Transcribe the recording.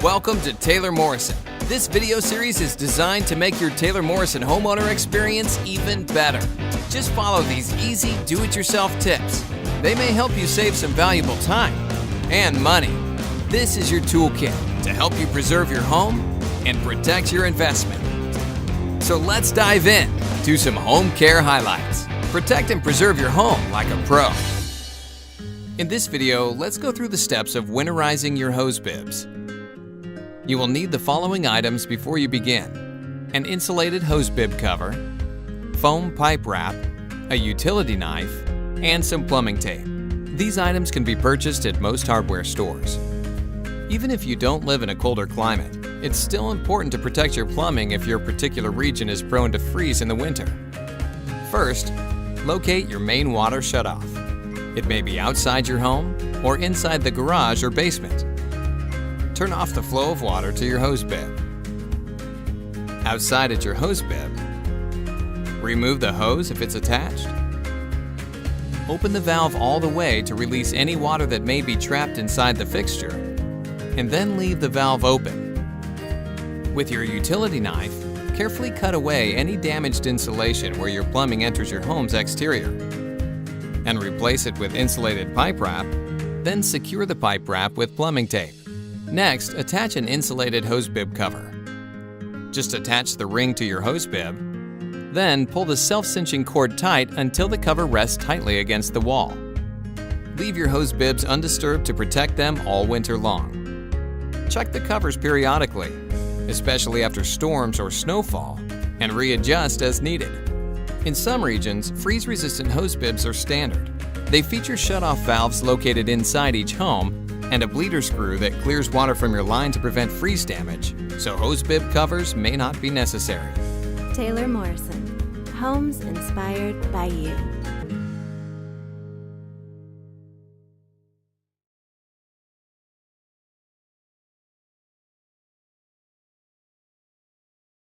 Welcome to Taylor Morrison. This video series is designed to make your Taylor Morrison homeowner experience even better. Just follow these easy do-it-yourself tips. They may help you save some valuable time and money. This is your toolkit to help you preserve your home and protect your investment. So let's dive in to some home care highlights. Protect and preserve your home like a pro. In this video, let's go through the steps of winterizing your HoseBibs. You will need the following items before you begin: an insulated HoseBib cover, foam pipe wrap, a utility knife, and some plumbing tape. These items can be purchased at most hardware stores. Even if you don't live in a colder climate, it's still important to protect your plumbing if your particular region is prone to freeze in the winter. First, locate your main water shutoff. It may be outside your home or inside the garage or basement. Turn off the flow of water to your HoseBib. Outside at your HoseBib, remove the hose if it's attached. Open the valve all the way to release any water that may be trapped inside the fixture, and then leave the valve open. With your utility knife, carefully cut away any damaged insulation where your plumbing enters your home's exterior, and replace it with insulated pipe wrap, then secure the pipe wrap with plumbing tape. Next, attach an insulated HoseBib cover. Just attach the ring to your HoseBib, then pull the self-cinching cord tight until the cover rests tightly against the wall. Leave your HoseBibs undisturbed to protect them all winter long. Check the covers periodically, especially after storms or snowfall, and readjust as needed. In some regions, freeze-resistant HoseBibs are standard. They feature shutoff valves located inside each home and a bleeder screw that clears water from your line to prevent freeze damage, so HoseBib covers may not be necessary. Taylor Morrison, homes inspired by you.